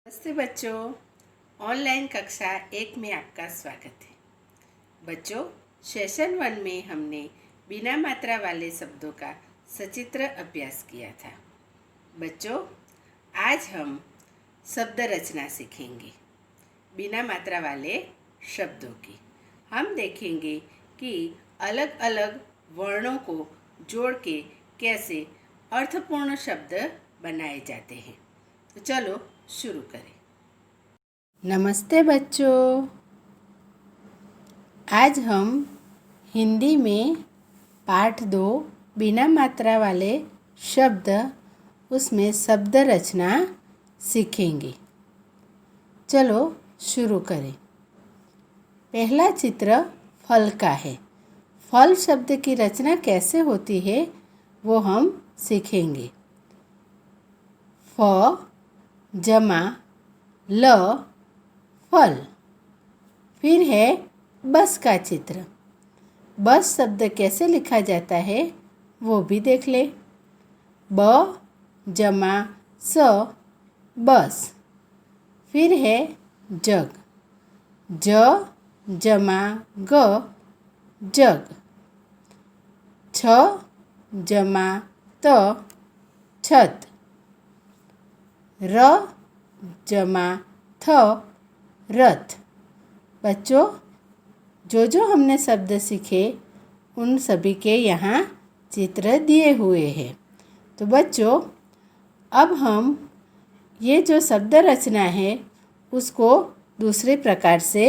नमस्ते बच्चों, ऑनलाइन कक्षा 1 में आपका स्वागत है। बच्चों, सेशन 1 में हमने बिना मात्रा वाले शब्दों का सचित्र अभ्यास किया था। बच्चों, आज हम शब्द रचना सीखेंगे बिना मात्रा वाले शब्दों की। हम देखेंगे कि अलग अलग वर्णों को जोड़ के कैसे अर्थपूर्ण शब्द बनाए जाते हैं। तो चलो शुरू करें। नमस्ते बच्चों, आज हम हिंदी में पाठ 2 बिना मात्रा वाले शब्द उसमें शब्द रचना सीखेंगे। चलो शुरू करें। पहला चित्र फल का है। फल शब्द की रचना कैसे होती है वो हम सीखेंगे। फ जमा ल फल। फिर है बस का चित्र। बस शब्द कैसे लिखा जाता है वो भी देख ले। ब जमा स बस। फिर है जग। ज जमा ग जग। छ जमा त छत। र जमा थ रथ। बच्चों, जो हमने शब्द सीखे उन सभी के यहाँ चित्र दिए हुए हैं। तो बच्चों, अब हम ये जो शब्द रचना है उसको दूसरे प्रकार से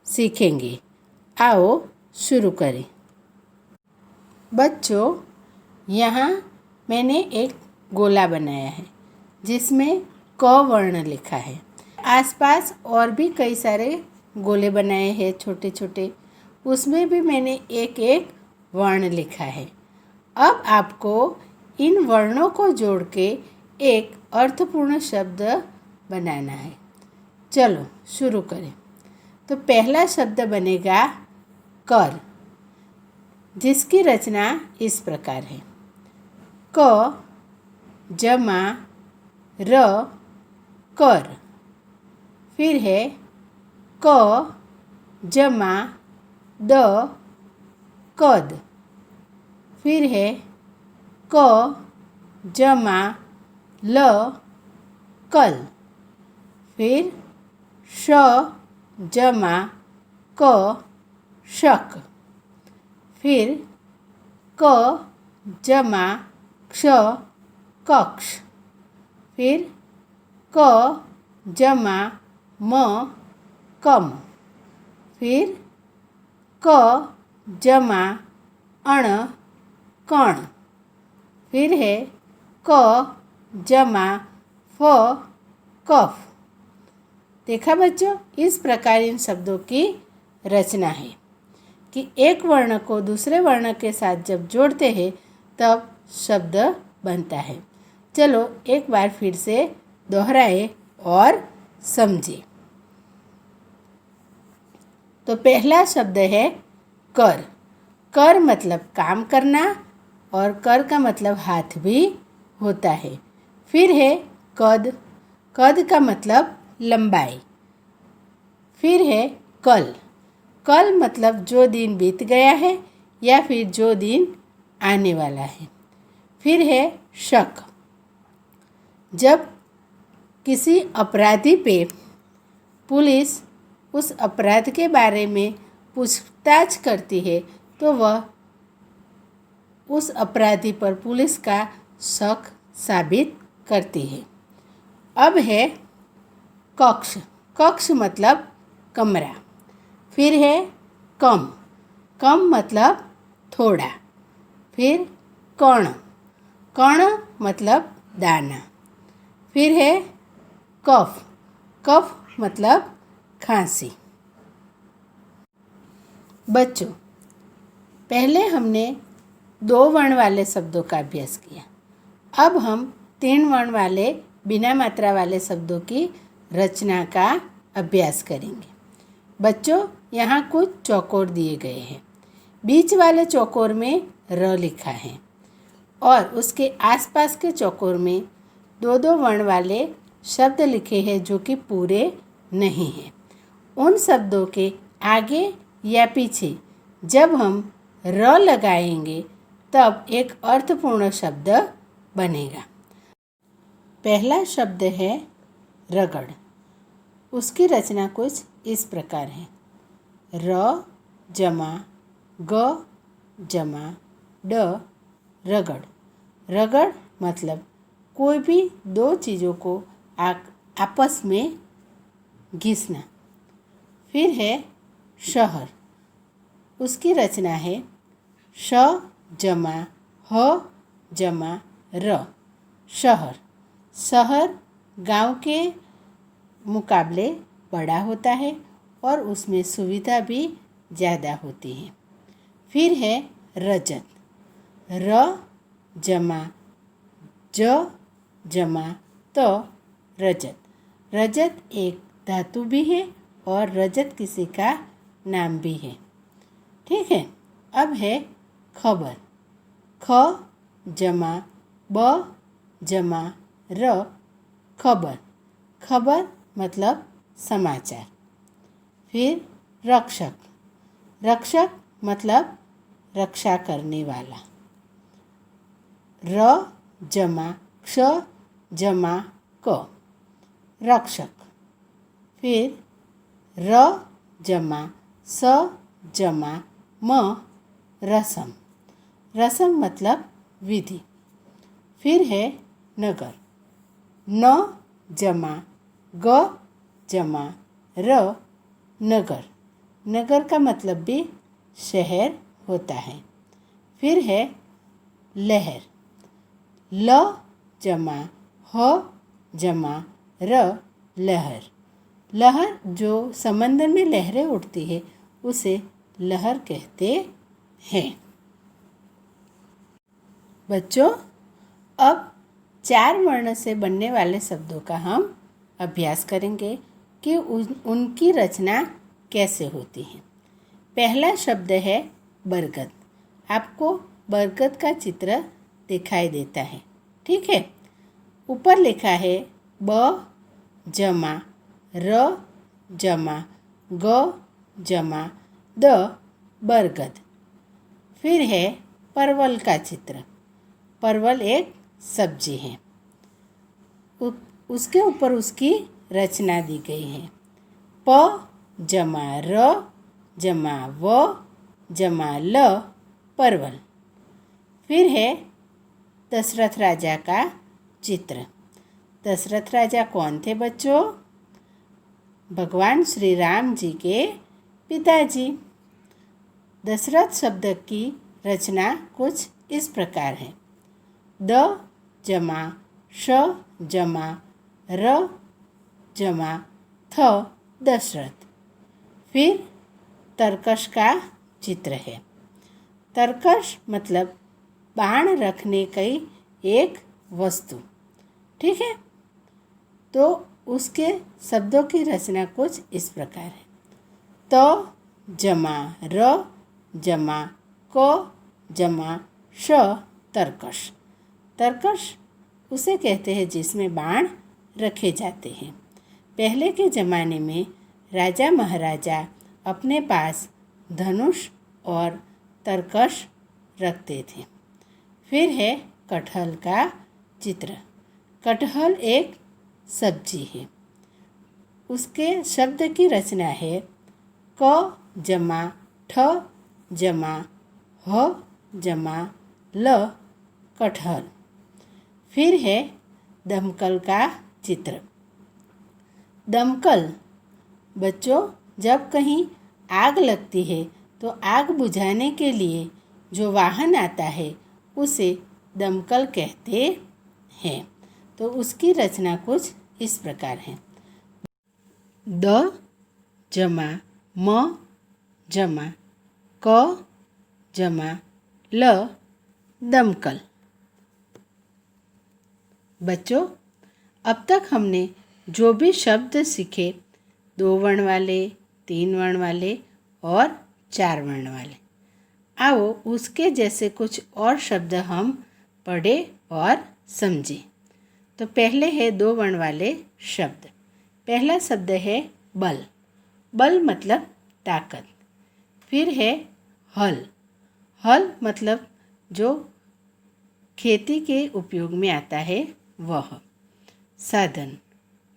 सीखेंगे। आओ शुरू करें। बच्चों, यहाँ मैंने एक गोला बनाया है जिसमें क वर्ण लिखा है। आसपास और भी कई सारे गोले बनाए हैं छोटे छोटे, उसमें भी मैंने एक एक वर्ण लिखा है। अब आपको इन वर्णों को जोड़ के एक अर्थपूर्ण शब्द बनाना है। चलो शुरू करें। तो पहला शब्द बनेगा कर, जिसकी रचना इस प्रकार है। क जमा र कर। फिर है क जमा द कद। फिर है क जमा ल कल। फिर श जमा क शक। फिर क जमा क्ष कक्ष। फिर क जमा म कम। फिर क जमा अण कण। फिर है क जमा फ कफ। देखा बच्चों, इस प्रकार इन शब्दों की रचना है कि एक वर्ण को दूसरे वर्ण के साथ जब जोड़ते हैं तब शब्द बनता है। चलो एक बार फिर से दोहराए और समझे। तो पहला शब्द है कर। कर मतलब काम करना और कर का मतलब हाथ भी होता है। फिर है कद। कद का मतलब लंबाई। फिर है कल। कल मतलब जो दिन बीत गया है या फिर जो दिन आने वाला है। फिर है शक। जब किसी अपराधी पे पुलिस उस अपराध के बारे में पूछताछ करती है तो वह उस अपराधी पर पुलिस का शक साबित करती है। अब है कक्ष। कक्ष मतलब कमरा। फिर है कम। कम मतलब थोड़ा। फिर कण। कण मतलब दाना। फिर है कफ। कफ मतलब खांसी। बच्चों, पहले हमने 2 वर्ण वाले शब्दों का अभ्यास किया। अब हम 3 वर्ण वाले बिना मात्रा वाले शब्दों की रचना का अभ्यास करेंगे। बच्चों, यहाँ कुछ चौकोर दिए गए हैं। बीच वाले चौकोर में र लिखा है और उसके आसपास के चौकोर में 2-2 वर्ण वाले शब्द लिखे हैं जो कि पूरे नहीं हैं। उन शब्दों के आगे या पीछे जब हम र लगाएंगे तब एक अर्थपूर्ण शब्द बनेगा। पहला शब्द है रगड़। उसकी रचना कुछ इस प्रकार है। र जमा ग जमा ड रगड़। रगड़ मतलब कोई भी दो चीज़ों को आपस में घिसना। फिर है शहर। उसकी रचना है श जमा ह जमा र शहर। शहर गांव के मुकाबले बड़ा होता है और उसमें सुविधा भी ज़्यादा होती है। फिर है रजत। र जमा ज जमा त रजत। रजत एक धातु भी है और रजत किसी का नाम भी है। ठीक है। अब है खबर। ख जमा ब जमा र खबर। खबर मतलब समाचार। फिर रक्षक। रक्षक मतलब रक्षा करने वाला। र जमा क्ष जमा क रक्षक। फिर र जमा स जमा म रसम। रसम मतलब विधि। फिर है नगर। न जमा ग जमा र नगर। नगर का मतलब भी शहर होता है। फिर है लहर। ल जमा ह जमा र लहर। लहर जो समंदर में लहरें उठती है उसे लहर कहते हैं। बच्चों, अब 4 वर्ण से बनने वाले शब्दों का हम अभ्यास करेंगे कि उनकी रचना कैसे होती है। पहला शब्द है बरगद। आपको बरगद का चित्र दिखाई देता है। ठीक है। ऊपर लिखा है ब जमा र जमा ग जमा द बरगद। फिर है परवल का चित्र। परवल एक सब्जी है। उसके ऊपर उसकी रचना दी गई है। प जमा र जमा व जमा ल परवल। फिर है दशरथ राजा का चित्र। दशरथ राजा कौन थे बच्चों? भगवान श्री राम जी के पिताजी। दशरथ शब्द की रचना कुछ इस प्रकार है। द जमा श जमा र जमा थ दशरथ। फिर तरकश का चित्र है। तरकश मतलब बाण रखने की एक वस्तु। ठीक है। तो उसके शब्दों की रचना कुछ इस प्रकार है। त जमा र जमा क जमा श तरकश। तरकश उसे कहते हैं जिसमें बाण रखे जाते हैं। पहले के ज़माने में राजा महाराजा अपने पास धनुष और तरकश रखते थे। फिर है कटहल का चित्र। कटहल एक सब्जी है। उसके शब्द की रचना है क जमा ठ जमा ह जमा ल कटहल। फिर है दमकल का चित्र। दमकल बच्चों, जब कहीं आग लगती है तो आग बुझाने के लिए जो वाहन आता है उसे दमकल कहते हैं। तो उसकी रचना कुछ इस प्रकार है। द जमा म जमा क जमा ल दमकल। बच्चों, अब तक हमने जो भी शब्द सीखे 2 वर्ण वाले, 3 वर्ण वाले और 4 वर्ण वाले, आओ उसके जैसे कुछ और शब्द हम पढ़े और समझें। तो पहले है 2 वर्ण वाले शब्द। पहला शब्द है बल। बल मतलब ताकत। फिर है हल। हल मतलब जो खेती के उपयोग में आता है वह साधन।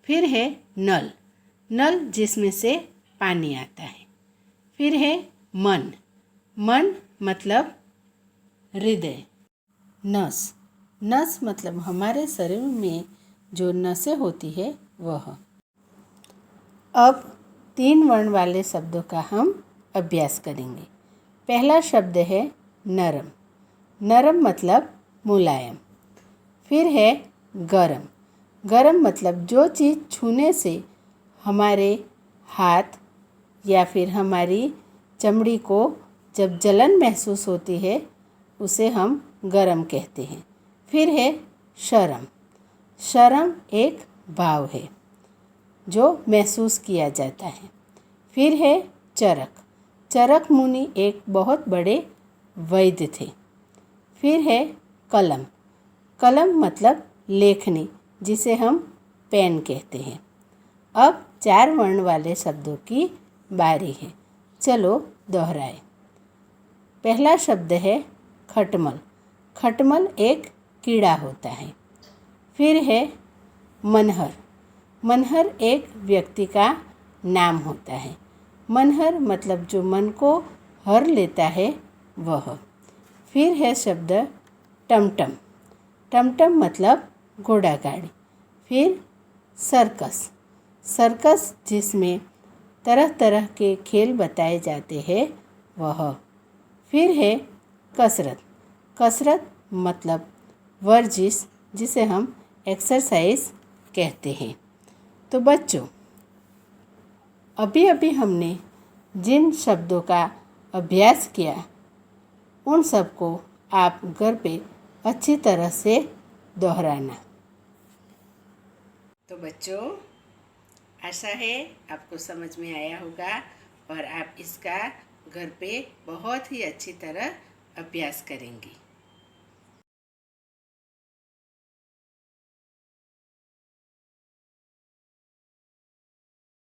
फिर है नल। नल जिसमें से पानी आता है। फिर है मन। मन मतलब हृदय। नस। नस मतलब हमारे शरीर में जो नसें होती है वह। अब 3 वर्ण वाले शब्दों का हम अभ्यास करेंगे। पहला शब्द है नरम। नरम मतलब मुलायम। फिर है गरम। गरम मतलब जो चीज़ छूने से हमारे हाथ या फिर हमारी चमड़ी को जब जलन महसूस होती है उसे हम गरम कहते हैं। फिर है शर्म। शर्म एक भाव है जो महसूस किया जाता है। फिर है चरक। चरक मुनि एक बहुत बड़े वैद्य थे। फिर है कलम। कलम मतलब लेखनी जिसे हम पेन कहते हैं। अब 4 वर्ण वाले शब्दों की बारी है। चलो दोहराए। पहला शब्द है खटमल। खटमल एक कीड़ा होता है। फिर है मनहर। मनहर एक व्यक्ति का नाम होता है। मनहर मतलब जो मन को हर लेता है वह। फिर है शब्द टमटम। टमटम मतलब घोड़ा गाड़ी। फिर सर्कस। सर्कस जिसमें तरह तरह के खेल बताए जाते हैं वह। फिर है कसरत। कसरत मतलब वर्जिश जिसे हम एक्सरसाइज कहते हैं। तो बच्चों, अभी अभी हमने जिन शब्दों का अभ्यास किया उन सबको आप घर पे अच्छी तरह से दोहराना। तो बच्चों, आशा है आपको समझ में आया होगा और आप इसका घर पे बहुत ही अच्छी तरह अभ्यास करेंगी।